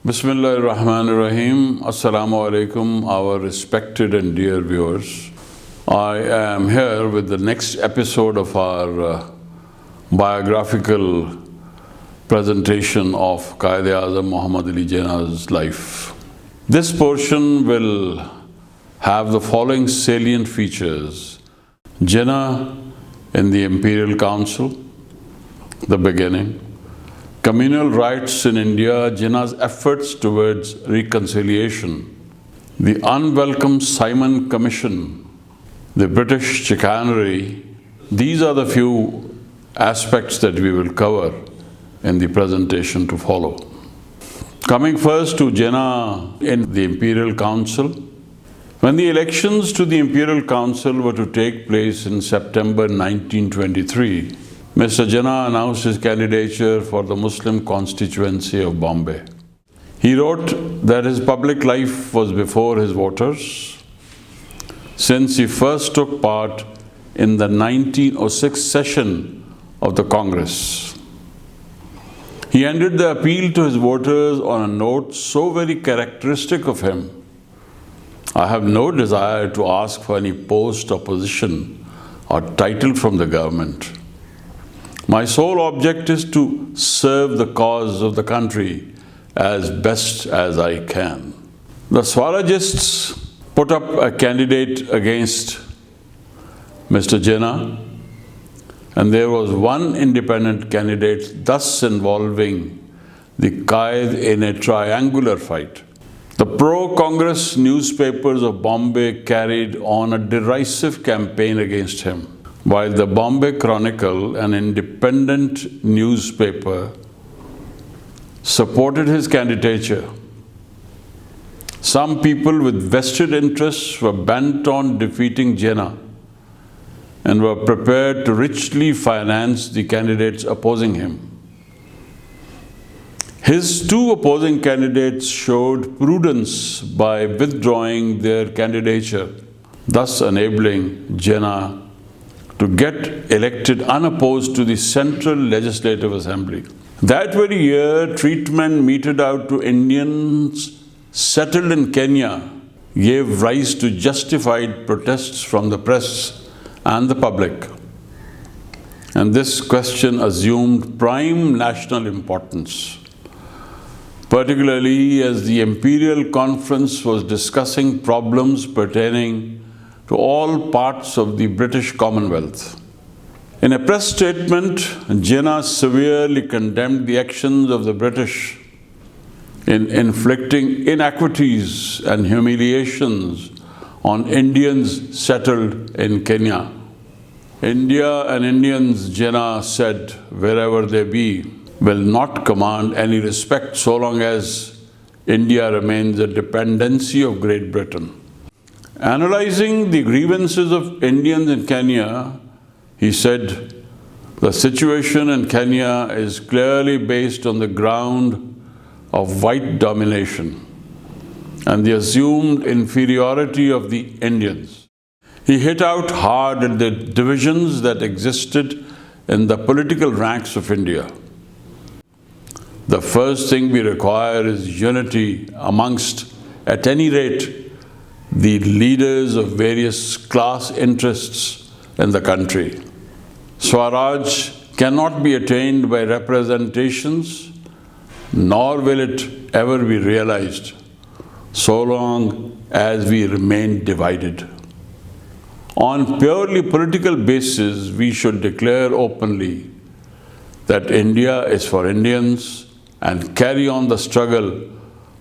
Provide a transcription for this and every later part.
Bismillahirrahmanirrahim. Assalamu alaikum, our respected and dear viewers. I am here with the next episode of our biographical presentation of Quaid Azam Muhammad Ali Jinnah's life. This portion will have the following salient features: Jinnah in the Imperial Council, the beginning; communal rights in India, Jinnah's efforts towards reconciliation; the unwelcome Simon Commission, the British chicanery. These are the few aspects that we will cover in the presentation to follow. Coming first to Jinnah in the Imperial Council. When the elections to the Imperial Council were to take place in September 1923, Mr. Jinnah announced his candidature for the Muslim constituency of Bombay. He wrote that his public life was before his voters, since he first took part in the 1906 session of the Congress. He ended the appeal to his voters on a note so very characteristic of him: "I have no desire to ask for any post or position or title from the government. My sole object is to serve the cause of the country as best as I can." The Swarajists put up a candidate against Mr. Jinnah, and there was one independent candidate, thus involving the Quaid in a triangular fight. The pro-Congress newspapers of Bombay carried on a derisive campaign against him, while the Bombay Chronicle, an independent newspaper, supported his candidature. Some people with vested interests were bent on defeating Jinnah and were prepared to richly finance the candidates opposing him. His two opposing candidates showed prudence by withdrawing their candidature, thus enabling Jinnah to get elected unopposed to the Central Legislative Assembly. That very year, treatment meted out to Indians settled in Kenya gave rise to justified protests from the press and the public. And this question assumed prime national importance, particularly as the Imperial Conference was discussing problems pertaining to all parts of the British Commonwealth. In a press statement, Jinnah severely condemned the actions of the British in inflicting inequities and humiliations on Indians settled in Kenya. India and Indians, Jinnah said, wherever they be, will not command any respect so long as India remains a dependency of Great Britain. Analyzing the grievances of Indians in Kenya, he said, "The situation in Kenya is clearly based on the ground of white domination and the assumed inferiority of the Indians." He hit out hard at the divisions that existed in the political ranks of India. "The first thing we require is unity amongst, at any rate, the leaders of various class interests in the country. Swaraj cannot be attained by representations, nor will it ever be realized so long as we remain divided. On purely political basis, we should declare openly that India is for Indians and carry on the struggle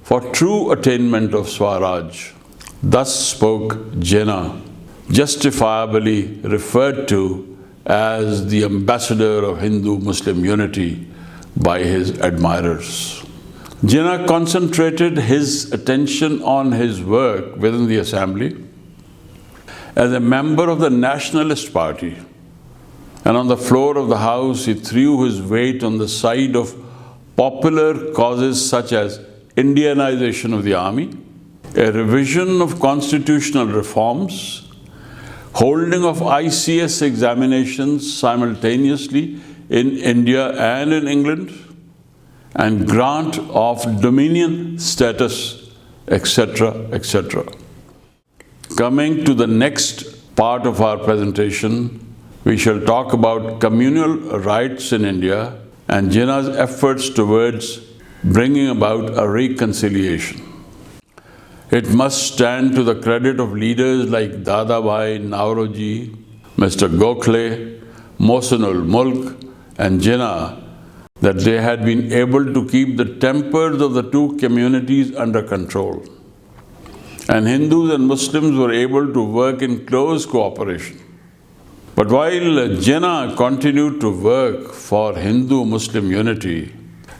for true attainment of Swaraj." Thus spoke Jinnah, justifiably referred to as the ambassador of Hindu-Muslim unity by his admirers. Jinnah concentrated his attention on his work within the assembly. As a member of the Nationalist Party, and on the floor of the House, he threw his weight on the side of popular causes such as Indianization of the army, a revision of constitutional reforms, holding of ICS examinations simultaneously in India and in England, and grant of dominion status, etc., etc. Coming to the next part of our presentation, we shall talk about communal rights in India and Jinnah's efforts towards bringing about a reconciliation. It must stand to the credit of leaders like Dadabhai, Nauroji, Mr. Gokhale, Mohsinul Mulk and Jinnah that they had been able to keep the tempers of the two communities under control. And Hindus and Muslims were able to work in close cooperation. But while Jinnah continued to work for Hindu-Muslim unity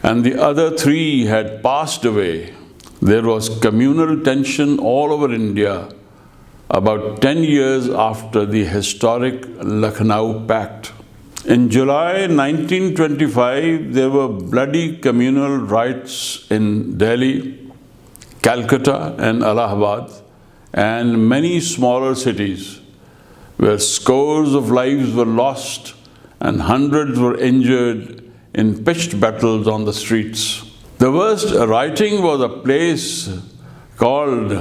and the other three had passed away, there was communal tension all over India about 10 years after the historic Lucknow Pact. In July 1925, there were bloody communal riots in Delhi, Calcutta and Allahabad and many smaller cities where scores of lives were lost and hundreds were injured in pitched battles on the streets. The worst rioting was a place called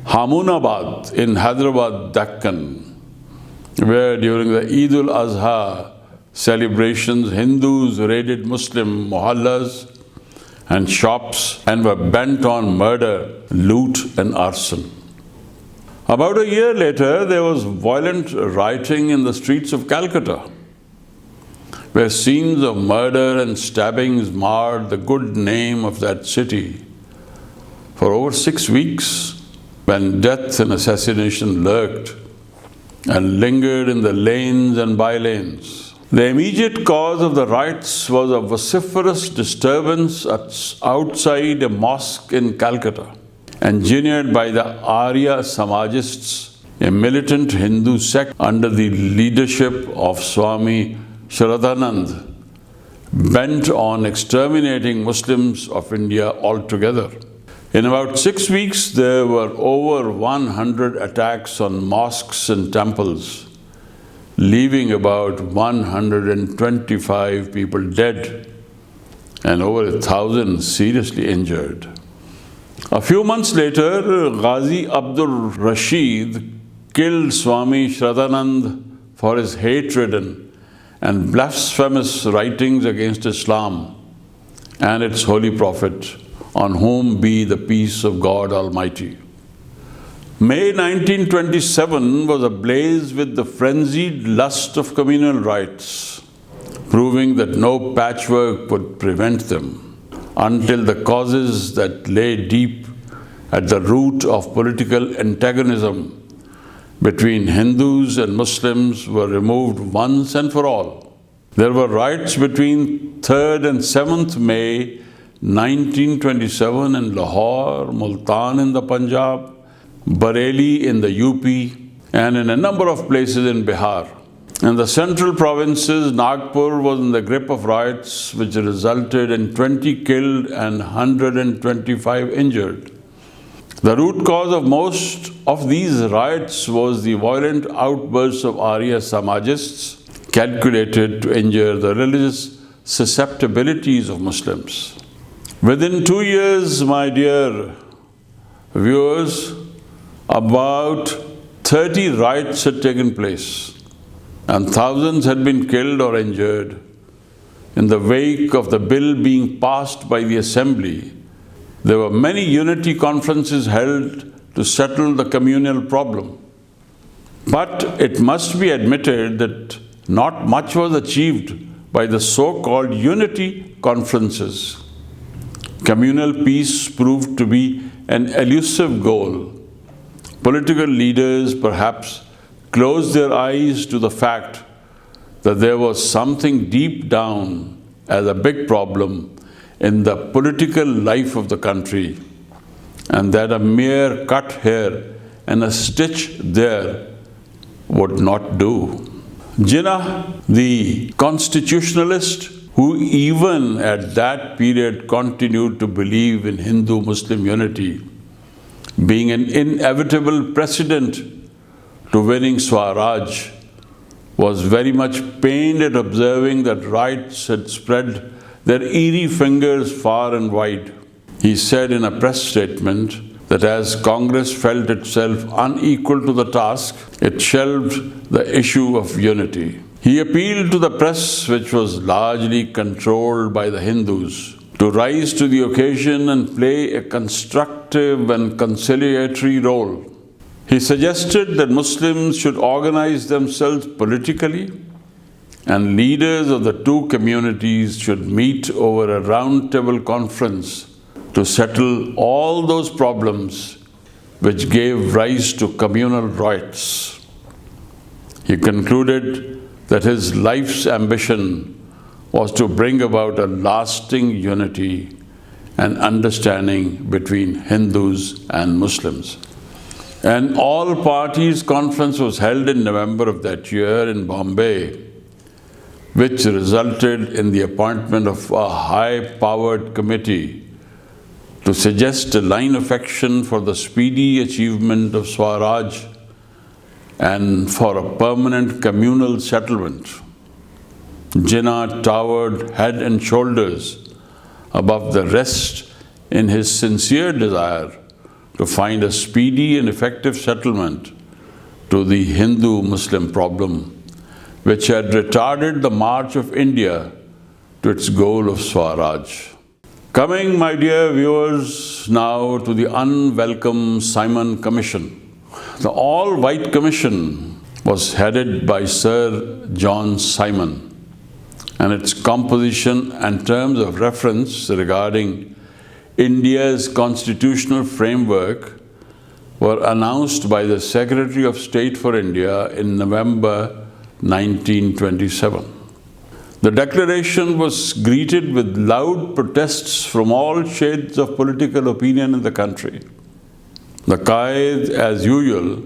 Hamunabad in Hyderabad, Deccan, where during the Eid al-Azha celebrations, Hindus raided Muslim mohallas and shops and were bent on murder, loot and arson. About a year later, there was violent rioting in the streets of Calcutta, where scenes of murder and stabbings marred the good name of that city. For over 6 weeks, when death and assassination lurked and lingered in the lanes and by-lanes. The immediate cause of the riots was a vociferous disturbance outside a mosque in Calcutta, engineered by the Arya Samajists, a militant Hindu sect under the leadership of Swami Shraddhanand, bent on exterminating Muslims of India altogether. In about 6 weeks, there were over 100 attacks on mosques and temples, leaving about 125 people dead and over 1,000 seriously injured. A few months later, Ghazi Abdul Rashid killed Swami Shraddhanand for his hate-ridden and blasphemous writings against Islam and its holy prophet, on whom be the peace of God Almighty. May 1927 was ablaze with the frenzied lust of communal rights, proving that no patchwork would prevent them until the causes that lay deep at the root of political antagonism between Hindus and Muslims were removed once and for all. There were riots between 3rd and 7th May 1927 in Lahore, Multan in the Punjab, Bareilly in the UP, and in a number of places in Bihar. In the central provinces, Nagpur was in the grip of riots which resulted in 20 killed and 125 injured. The root cause of most of these riots was the violent outbursts of Arya Samajists, calculated to injure the religious susceptibilities of Muslims. Within 2 years, my dear viewers, about 30 riots had taken place and thousands had been killed or injured. In the wake of the bill being passed by the Assembly, there were many unity conferences held to settle the communal problem. But it must be admitted that not much was achieved by the so-called unity conferences. Communal peace proved to be an elusive goal. Political leaders perhaps closed their eyes to the fact that there was something deep down as a big problem in the political life of the country, and that a mere cut here and a stitch there would not do. Jinnah, the constitutionalist, who even at that period continued to believe in Hindu-Muslim unity, being an inevitable precedent to winning Swaraj, was very much pained at observing that riots had spread their eerie fingers far and wide. He said in a press statement that as Congress felt itself unequal to the task, it shelved the issue of unity. He appealed to the press, which was largely controlled by the Hindus, to rise to the occasion and play a constructive and conciliatory role. He suggested that Muslims should organize themselves politically, and leaders of the two communities should meet over a roundtable conference to settle all those problems which gave rise to communal riots. He concluded that his life's ambition was to bring about a lasting unity and understanding between Hindus and Muslims. An all-parties conference was held in November of that year in Bombay, which resulted in the appointment of a high-powered committee to suggest a line of action for the speedy achievement of Swaraj and for a permanent communal settlement. Jinnah towered head and shoulders above the rest in his sincere desire to find a speedy and effective settlement to the Hindu-Muslim problem, which had retarded the march of India to its goal of Swaraj. Coming, my dear viewers, now to the unwelcome Simon Commission. The all-white commission was headed by Sir John Simon, and its composition and terms of reference regarding India's constitutional framework were announced by the Secretary of State for India in November 1927. The declaration was greeted with loud protests from all shades of political opinion in the country. The Quaid, as usual,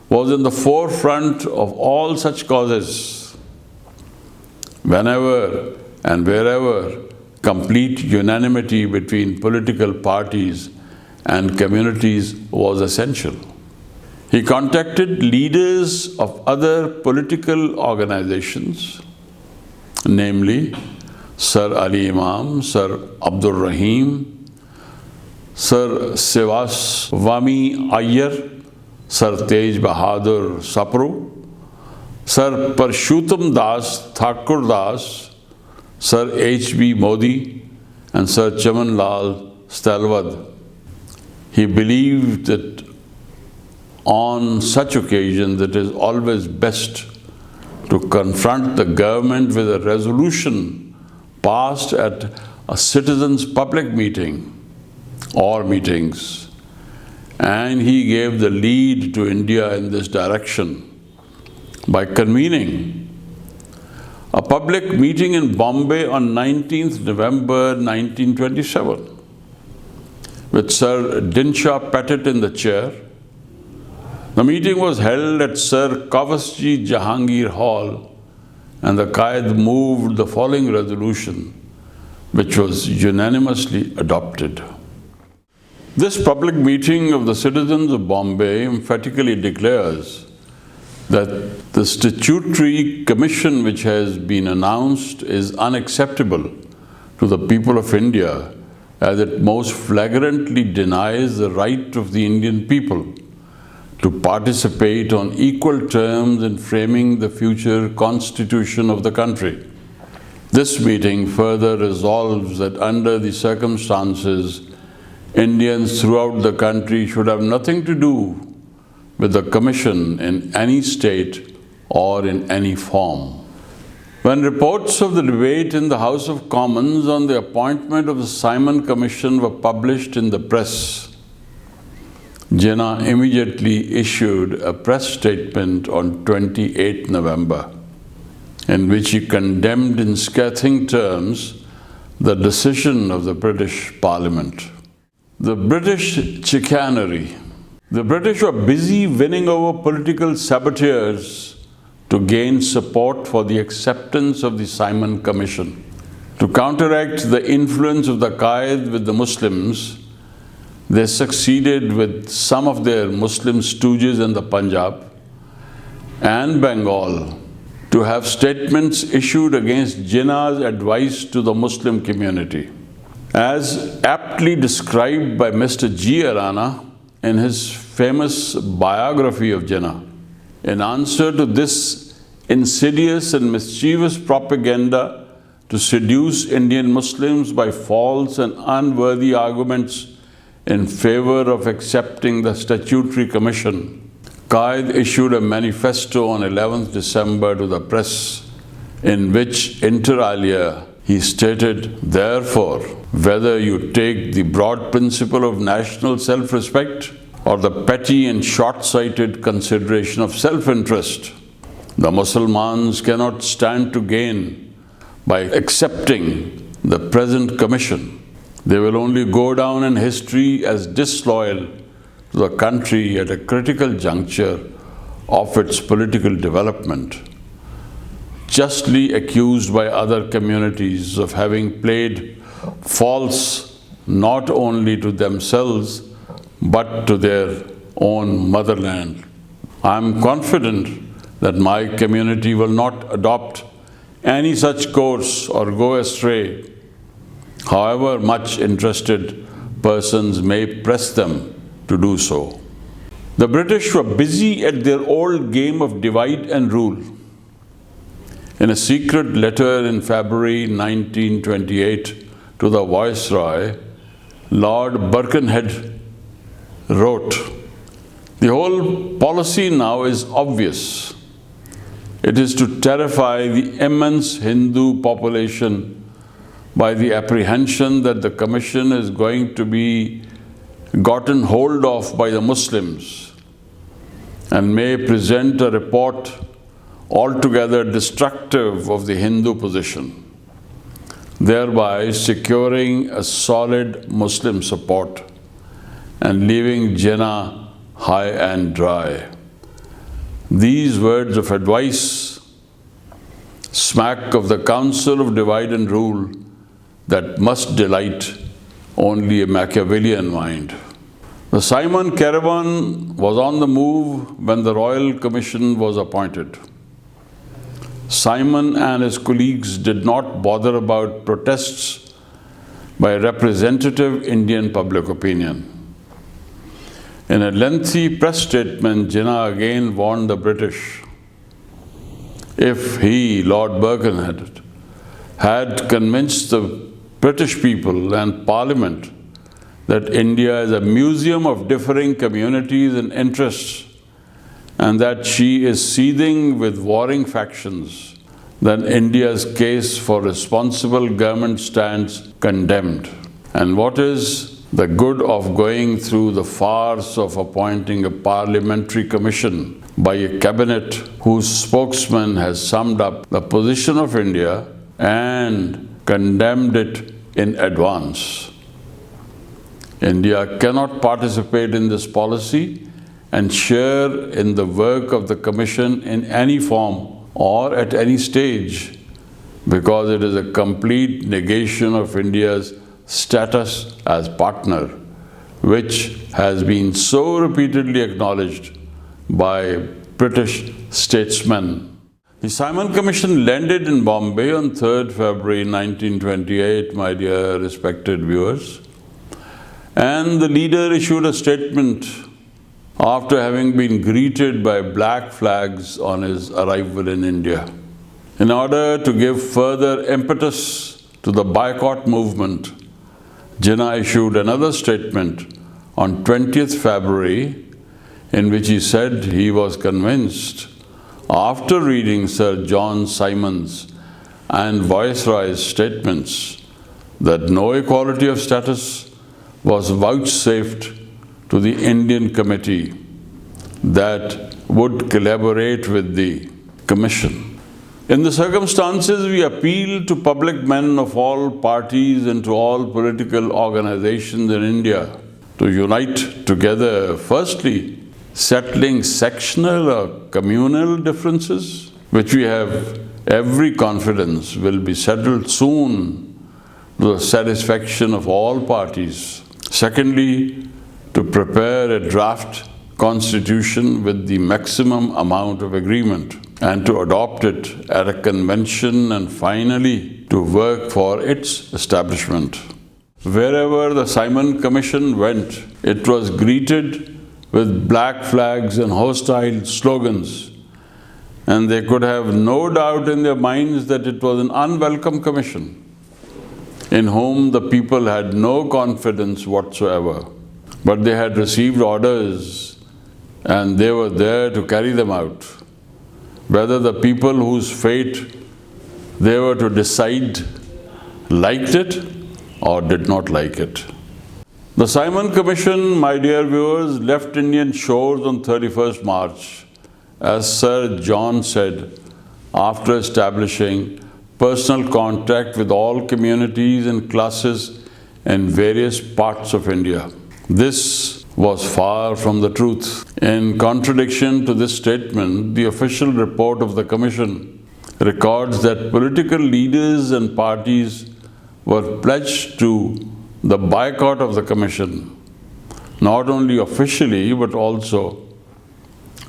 was in the forefront of all such causes. Whenever and wherever complete unanimity between political parties and communities was essential. He contacted leaders of other political organizations, namely Sir Ali Imam, Sir Abdul Rahim, Sir Sivas Vami Iyer, Sir Tej Bahadur Sapru, Sir Parshutam Das Thakur Das, Sir H.B. Modi, and Sir Chaman Lal Stalwad. He believed that on such occasions it is always best to confront the government with a resolution passed at a citizens' public meeting or meetings, and he gave the lead to India in this direction by convening a public meeting in Bombay on 19th November 1927 with Sir Dinshaw Pettit in the chair. The meeting was held at Sir Kavasji Jahangir Hall, and the Quaid moved the following resolution, which was unanimously adopted. This public meeting of the citizens of Bombay emphatically declares that the statutory commission which has been announced is unacceptable to the people of India, as it most flagrantly denies the right of the Indian people to participate on equal terms in framing the future constitution of the country. This meeting further resolves that under the circumstances, Indians throughout the country should have nothing to do with the commission in any state or in any form. When reports of the debate in the House of Commons on the appointment of the Simon Commission were published in the press, Jinnah immediately issued a press statement on 28 November, in which he condemned in scathing terms the decision of the British Parliament. The British chicanery. The British were busy winning over political saboteurs to gain support for the acceptance of the Simon Commission. To counteract the influence of the Quaid with the Muslims, they succeeded with some of their Muslim stooges in the Punjab and Bengal to have statements issued against Jinnah's advice to the Muslim community. As aptly described by Mr. G. Arana in his famous biography of Jinnah, in answer to this insidious and mischievous propaganda to seduce Indian Muslims by false and unworthy arguments in favor of accepting the statutory commission, Quaid issued a manifesto on 11th December to the press, in which, inter alia, he stated, "Therefore, whether you take the broad principle of national self-respect or the petty and short-sighted consideration of self-interest, the Muslimans cannot stand to gain by accepting the present commission. They will only go down in history as disloyal to the country at a critical juncture of its political development, justly accused by other communities of having played false not only to themselves but to their own motherland. I am confident that my community will not adopt any such course or go astray, however much interested persons may press them to do so." The British were busy at their old game of divide and rule. In a secret letter in February 1928 to the Viceroy, Lord Birkenhead wrote, "The whole policy now is obvious. It is to terrify the immense Hindu population by the apprehension that the commission is going to be gotten hold of by the Muslims and may present a report altogether destructive of the Hindu position, thereby securing a solid Muslim support and leaving Jinnah high and dry." These words of advice smack of the counsel of divide and rule that must delight only a Machiavellian mind. The Simon caravan was on the move when the Royal Commission was appointed. Simon and his colleagues did not bother about protests by representative Indian public opinion. In a lengthy press statement, Jinnah again warned the British, if he, Lord Birkenhead, had convinced the British people and Parliament that India is a museum of differing communities and interests and that she is seething with warring factions, then India's case for responsible government stands condemned. And what is the good of going through the farce of appointing a parliamentary commission by a cabinet whose spokesman has summed up the position of India and condemned it in advance? India cannot participate in this policy and share in the work of the Commission in any form or at any stage, because it is a complete negation of India's status as partner, which has been so repeatedly acknowledged by British statesmen. The Simon Commission landed in Bombay on 3rd February 1928, my dear respected viewers, and the leader issued a statement after having been greeted by black flags on his arrival in India. In order to give further impetus to the boycott movement, Jinnah issued another statement on 20th February in which he said he was convinced, after reading Sir John Simon's and Viceroy's statements, that no equality of status was vouchsafed to the Indian committee that would collaborate with the Commission. In the circumstances, we appeal to public men of all parties and to all political organizations in India to unite together, firstly, settling sectional or communal differences, which we have every confidence will be settled soon to the satisfaction of all parties. Secondly, to prepare a draft constitution with the maximum amount of agreement. and to adopt it at a convention and finally to work for its establishment. Wherever the Simon Commission went, it was greeted with black flags and hostile slogans, and they could have no doubt in their minds that it was an unwelcome commission in whom the people had no confidence whatsoever. But they had received orders and they were there to carry them out. Whether the people whose fate they were to decide liked it or did not like it. The Simon Commission, my dear viewers, left Indian shores on 31st March, as Sir John said, after establishing personal contact with all communities and classes in various parts of India. This was far from the truth. In contradiction to this statement, the official report of the Commission records that political leaders and parties were pledged to the boycott of the Commission, not only officially but also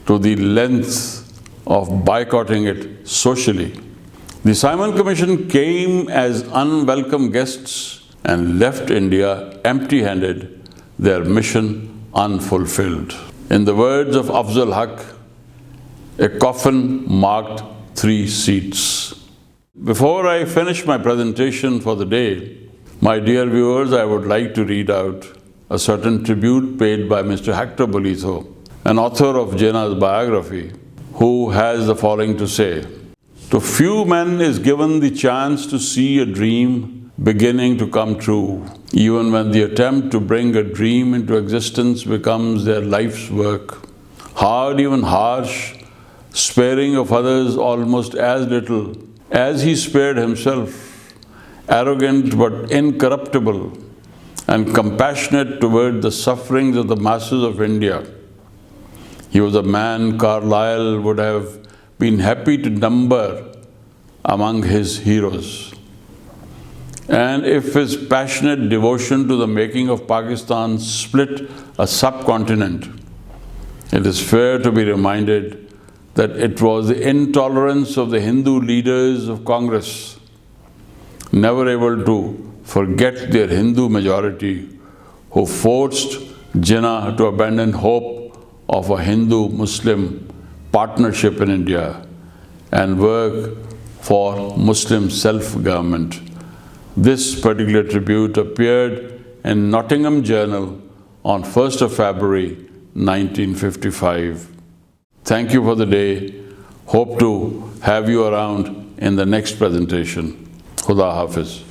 to the length of boycotting it socially. The Simon Commission came as unwelcome guests and left India empty-handed, their mission unfulfilled. In the words of Afzal Haq, a coffin marked 3 seats. Before I finish my presentation for the day, my dear viewers, I would like to read out a certain tribute paid by Mr. Hector Bolitho, an author of Jinnah's biography, who has the following to say. To few men is given the chance to see a dream beginning to come true, even when the attempt to bring a dream into existence becomes their life's work. Hard, even harsh, sparing of others almost as little as he spared himself, arrogant but incorruptible, and compassionate toward the sufferings of the masses of India. He was a man Carlyle would have been happy to number among his heroes. And if his passionate devotion to the making of Pakistan split a subcontinent, it is fair to be reminded that it was the intolerance of the Hindu leaders of Congress, never able to forget their Hindu majority, who forced Jinnah to abandon hope of a Hindu-Muslim partnership in India and work for Muslim self-government. This particular tribute appeared in Nottingham Journal on 1st of February 1955. Thank you for the day. Hope to have you around in the next presentation. Khuda Hafiz.